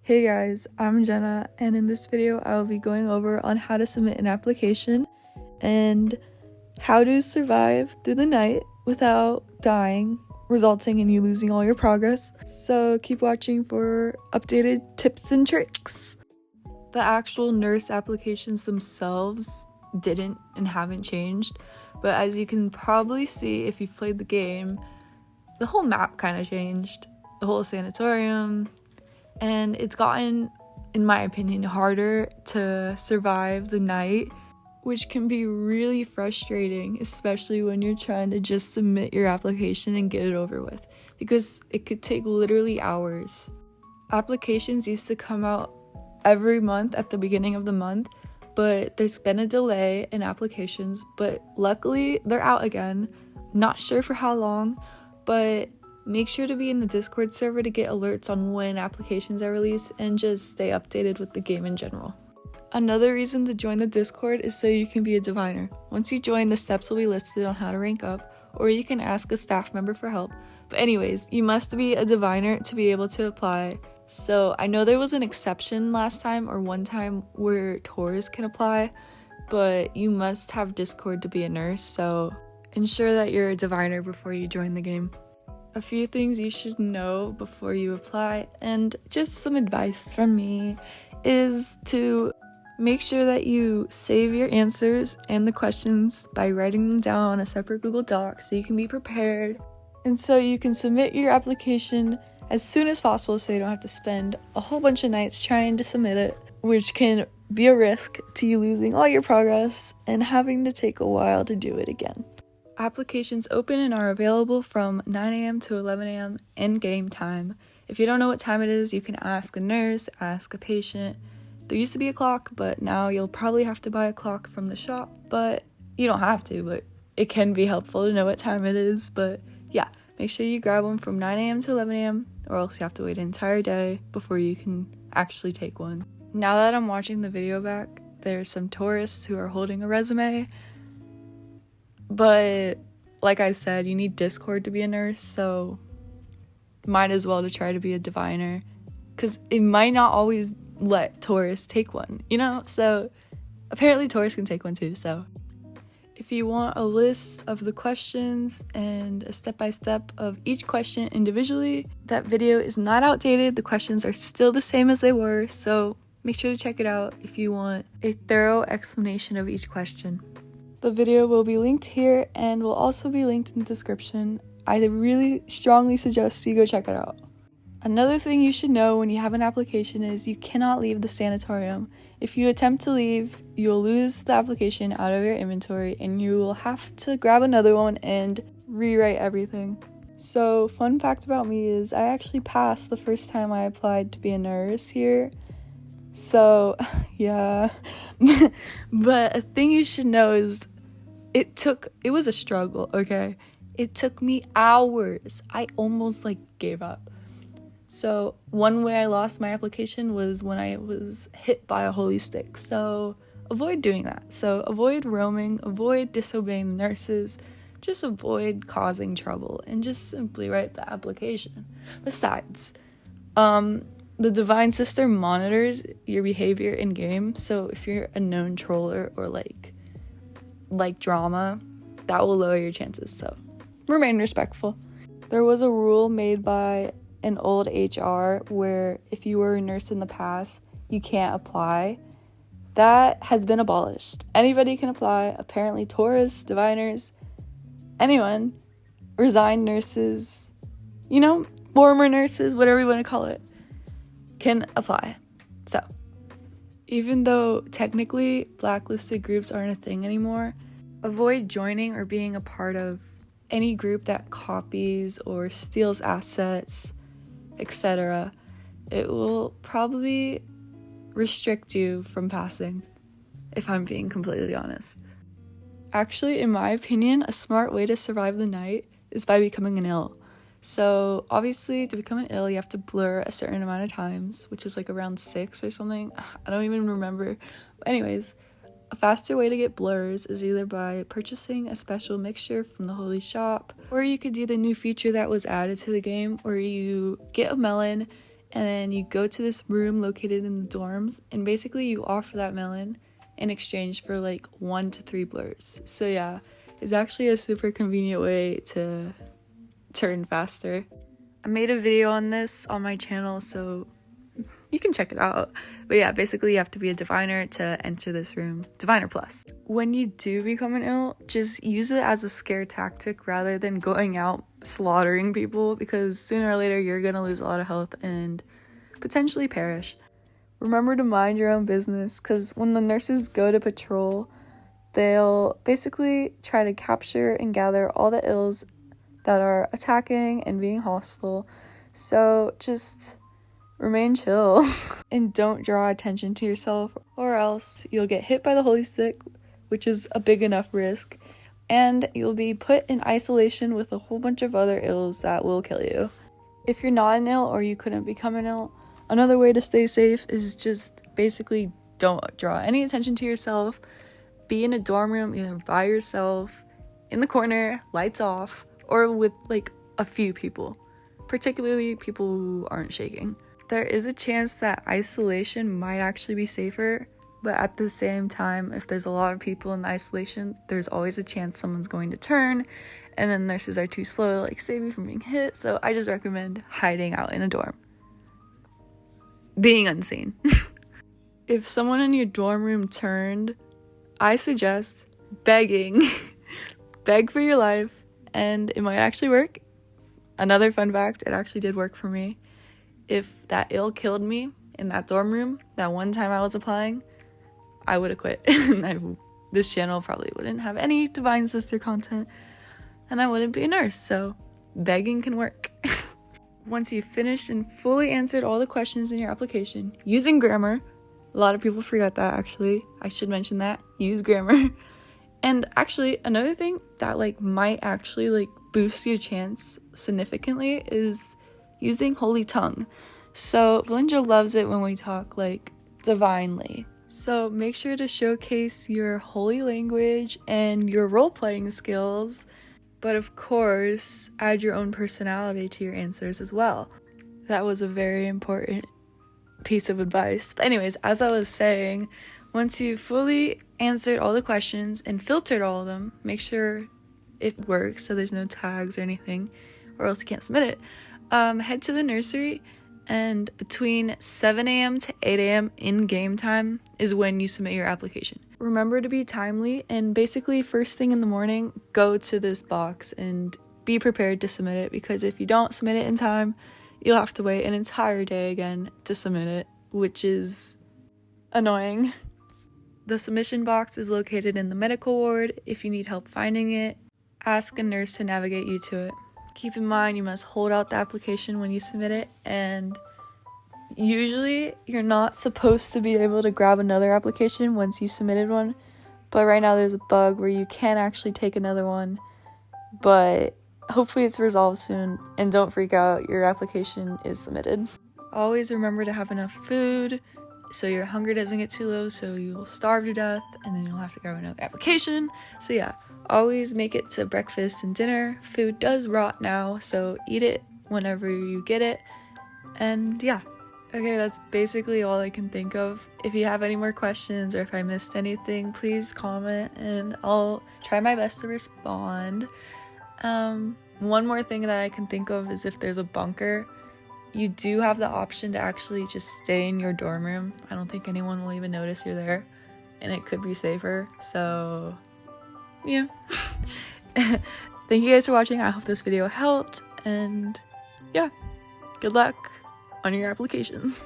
Hey guys, I'm Jenna, and in this video I will be going over on how to submit an application and how to survive through the night without dying, resulting in you losing all your progress. So keep watching for updated tips and tricks. The actual nurse applications themselves didn't and haven't changed, but as you can probably see if you've played the game, the whole map kind of changed. The whole sanatorium, and it's gotten, in my opinion, harder to survive the night, which can be really frustrating, especially when you're trying to just submit your application and get it over with, because it could take literally hours. Applications used to come out every month at the beginning of the month, but there's been a delay in applications, but luckily they're out again. Not sure for how long, but make sure to be in the Discord server to get alerts on when applications are released and just stay updated with the game in general. Another reason to join the Discord is so you can be a diviner. Once you join, the steps will be listed on how to rank up, or you can ask a staff member for help. But anyways, you must be a diviner to be able to apply. So I know there was an exception last time or one time where tourists can apply, but you must have Discord to be a nurse, so ensure that you're a diviner before you join the game. A few things you should know before you apply, and just some advice from me, is to make sure that you save your answers and the questions by writing them down on a separate Google Doc so you can be prepared, and so you can submit your application as soon as possible so you don't have to spend a whole bunch of nights trying to submit it, which can be a risk to you losing all your progress and having to take a while to do it again. Applications open and are available from 9 a.m. to 11 a.m. in game time. If you don't know what time it is, you can ask a nurse, ask a patient. There used to be a clock, but now you'll probably have to buy a clock from the shop. But you don't have to, but it can be helpful to know what time it is. But yeah, make sure you grab one from 9 a.m. to 11 a.m. or else you have to wait an entire day before you can actually take one. Now that I'm watching the video back, there's some tourists who are holding a resume. But like I said, you need Discord to be a nurse, so might as well to try to be a diviner, because it might not always let tourists take one, so apparently tourists can take one too. So if you want a list of the questions and a step-by-step of each question individually, that video is not outdated. The questions are still the same as they were, so make sure to check it out if you want a thorough explanation of each question. The video will be linked here and will also be linked in the description. I really strongly suggest you go check it out. Another thing you should know when you have an application is you cannot leave the sanatorium. If you attempt to leave, you will lose the application out of your inventory and you will have to grab another one and rewrite everything. So, fun fact about me is I actually passed the first time I applied to be a nurse here. So, yeah. But a thing you should know is it was a struggle, okay? It took me hours. I almost gave up. So one way I lost my application was when I was hit by a holy stick. So avoid doing that. So avoid roaming, avoid disobeying the nurses, just avoid causing trouble and just simply write the application. Besides, the Divine Sister monitors your behavior in game, so if you're a known troller or like drama, that will lower your chances, so remain respectful. There was a rule made by an old HR where if you were a nurse in the past, you can't apply. That has been abolished. Anybody can apply. Apparently tourists, diviners, anyone, resigned nurses, former nurses, whatever you want to call it, can apply. So even though technically blacklisted groups aren't a thing anymore, avoid joining or being a part of any group that copies or steals assets, etc. It will probably restrict you from passing, if I'm being completely honest. Actually, in my opinion, a smart way to survive the night is by becoming an ill. So obviously to become an ill, you have to blur a certain amount of times, which is around 6 or something. I don't even remember. But anyways, a faster way to get blurs is either by purchasing a special mixture from the Holy Shop, or you could do the new feature that was added to the game where you get a melon and then you go to this room located in the dorms, and basically you offer that melon in exchange for like 1 to 3 blurs. So yeah, it's actually a super convenient way to turn faster. I made a video on this on my channel, so you can check it out. But yeah, basically you have to be a diviner to enter this room. Diviner plus. When you do become an ill, just use it as a scare tactic rather than going out slaughtering people, because sooner or later you're gonna lose a lot of health and potentially perish. Remember to mind your own business, because when the nurses go to patrol, they'll basically try to capture and gather all the ills that are attacking and being hostile. So just remain chill and don't draw attention to yourself, or else you'll get hit by the holy stick, which is a big enough risk, and you'll be put in isolation with a whole bunch of other ills that will kill you. If you're not an ill or you couldn't become an ill, another way to stay safe is just basically don't draw any attention to yourself. Be in a dorm room either by yourself, in the corner, lights off, or with like a few people, particularly people who aren't shaking. There is a chance that isolation might actually be safer, but at the same time, if there's a lot of people in the isolation, there's always a chance someone's going to turn, and then nurses are too slow to like save you from being hit. So I just recommend hiding out in a dorm, being unseen. If someone in your dorm room turned, I suggest begging. Beg for your life, and it might actually work. Another fun fact, it actually did work for me. If that ill killed me in that dorm room, that one time I was applying, I would have quit. This channel probably wouldn't have any Divine Sister content, and I wouldn't be a nurse, so begging can work. Once you've finished and fully answered all the questions in your application, using grammar, a lot of people forget that actually, I should mention that, use grammar. And actually, another thing that like might actually like boost your chance significantly is using holy tongue. So Valindra loves it when we talk like divinely. So make sure to showcase your holy language and your role-playing skills, but of course, add your own personality to your answers as well. That was a very important piece of advice. But anyways, as I was saying, once you fully answered all the questions and filtered all of them, make sure it works so there's no tags or anything, or else you can't submit it. Head to the nursery, and between 7 a.m. to 8 a.m. in game time is when you submit your application. Remember to be timely, and basically first thing in the morning, go to this box and be prepared to submit it, because if you don't submit it in time, you'll have to wait an entire day again to submit it, which is annoying. The submission box is located in the medical ward. If you need help finding it, ask a nurse to navigate you to it. Keep in mind, you must hold out the application when you submit it, and usually you're not supposed to be able to grab another application once you submitted one, but right now there's a bug where you can actually take another one, but hopefully it's resolved soon, and don't freak out, your application is submitted. Always remember to have enough food so your hunger doesn't get too low, so you'll starve to death and then you'll have to grab another application. So yeah, always make it to breakfast and dinner. Food does rot now, so eat it whenever you get it. And yeah. Okay, that's basically all I can think of. If you have any more questions or if I missed anything, please comment and I'll try my best to respond. One more thing that I can think of is if there's a bunker, you do have the option to actually just stay in your dorm room. I don't think anyone will even notice you're there, and it could be safer. So yeah. Thank you guys for watching. I hope this video helped, and yeah, good luck on your applications.